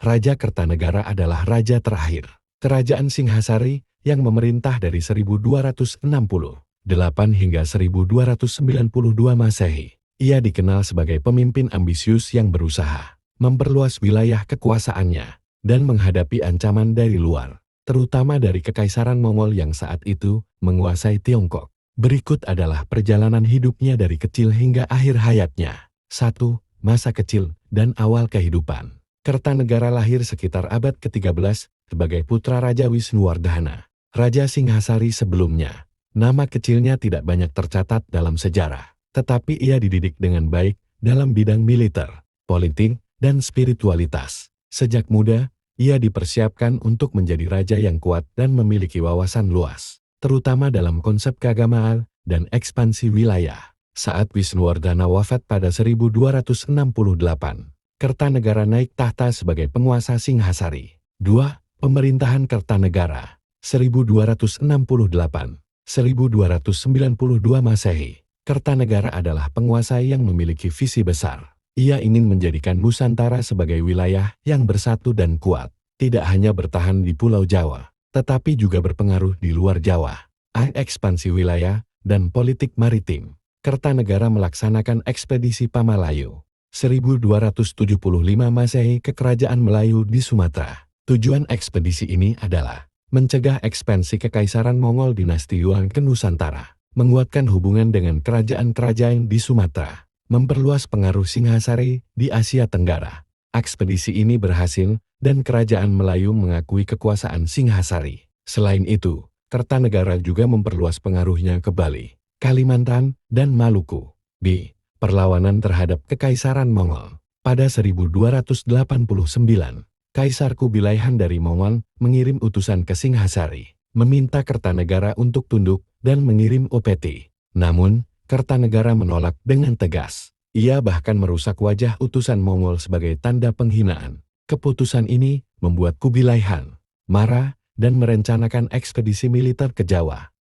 Raja Kertanegara adalah raja terakhir Kerajaan Singhasari yang memerintah dari 1268 hingga 1292 Masehi. Ia dikenal sebagai pemimpin ambisius yang berusaha memperluas wilayah kekuasaannya dan menghadapi ancaman dari luar, terutama dari Kekaisaran Mongol yang saat itu menguasai Tiongkok. Berikut adalah perjalanan hidupnya dari kecil hingga akhir hayatnya. 1. Masa kecil dan awal kehidupan. Kertanegara lahir sekitar abad ke-13 sebagai putra Raja Wisnuwardhana, Raja Singhasari sebelumnya. Nama kecilnya tidak banyak tercatat dalam sejarah, tetapi ia dididik dengan baik dalam bidang militer, politik, dan spiritualitas. Sejak muda, ia dipersiapkan untuk menjadi raja yang kuat dan memiliki wawasan luas, terutama dalam konsep keagamaan dan ekspansi wilayah. Saat Wisnuwardhana wafat pada 1268, Kertanegara naik tahta sebagai penguasa Singhasari. 2. Pemerintahan Kertanegara 1268-1292 Masehi. Kertanegara adalah penguasa yang memiliki visi besar. Ia ingin menjadikan Nusantara sebagai wilayah yang bersatu dan kuat, tidak hanya bertahan di Pulau Jawa, tetapi juga berpengaruh di luar Jawa. Ekspansi wilayah dan politik maritim. Kertanegara melaksanakan ekspedisi Pamalayu 1275 Masehi ke Kerajaan Melayu di Sumatera. Tujuan ekspedisi ini adalah mencegah ekspansi Kekaisaran Mongol dinasti Yuan ke Nusantara, menguatkan hubungan dengan kerajaan-kerajaan di Sumatera, memperluas pengaruh Singhasari di Asia Tenggara. Ekspedisi ini berhasil dan Kerajaan Melayu mengakui kekuasaan Singhasari. Selain itu, Kertanegara juga memperluas pengaruhnya ke Bali, Kalimantan, dan Maluku. B. Perlawanan terhadap Kekaisaran Mongol. Pada 1289, Kaisar Kubilai Han dari Mongol mengirim utusan ke Singhasari, meminta Kertanegara untuk tunduk dan mengirim upeti. Namun, Kertanegara menolak dengan tegas. Ia bahkan merusak wajah utusan Mongol sebagai tanda penghinaan. Keputusan ini membuat Kubilai Han marah dan merencanakan ekspedisi militer ke Jawa.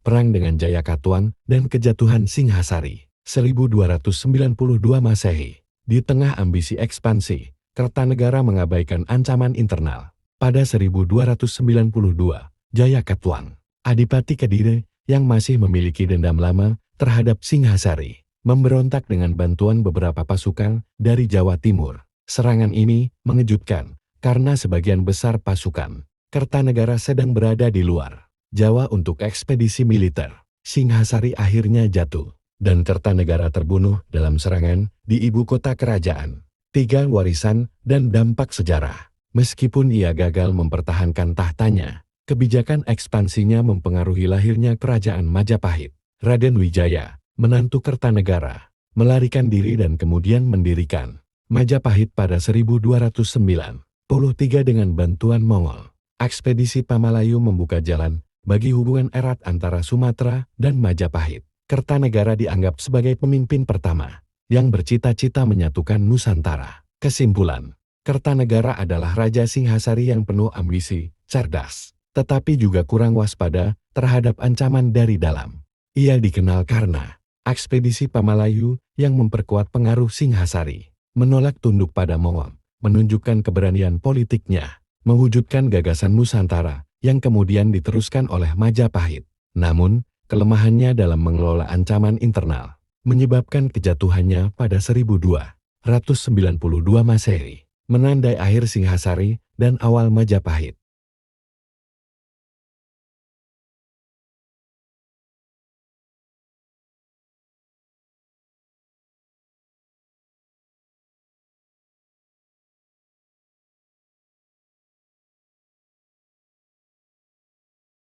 Perang dengan Jayakatwang dan kejatuhan Singhasari 1292 Masehi. Di tengah ambisi ekspansi, Kertanegara mengabaikan ancaman internal. Pada 1292, Jayakatwang, Adipati Kediri yang masih memiliki dendam lama terhadap Singhasari, memberontak dengan bantuan beberapa pasukan dari Jawa Timur. Serangan ini mengejutkan karena sebagian besar pasukan Kertanegara sedang berada di luar Jawa untuk ekspedisi militer. Singhasari akhirnya jatuh, dan Kertanegara terbunuh dalam serangan di ibu kota kerajaan. 3. Warisan dan dampak sejarah. Meskipun ia gagal mempertahankan tahtanya, kebijakan ekspansinya mempengaruhi lahirnya kerajaan Majapahit. Raden Wijaya, menantu Kertanegara, melarikan diri dan kemudian mendirikan Majapahit pada 1293 dengan bantuan Mongol. Ekspedisi Pamalayu membuka jalan bagi hubungan erat antara Sumatera dan Majapahit. Kertanegara dianggap sebagai pemimpin pertama yang bercita-cita menyatukan Nusantara. Kesimpulan, Kertanegara adalah Raja Singhasari yang penuh ambisi, cerdas, tetapi juga kurang waspada terhadap ancaman dari dalam. Ia dikenal karena ekspedisi Pamalayu yang memperkuat pengaruh Singhasari, menolak tunduk pada Mongol, menunjukkan keberanian politiknya, mewujudkan gagasan Nusantara yang kemudian diteruskan oleh Majapahit. Namun, kelemahannya dalam mengelola ancaman internal menyebabkan kejatuhannya pada 1292 Masehi, menandai akhir Singhasari dan awal Majapahit.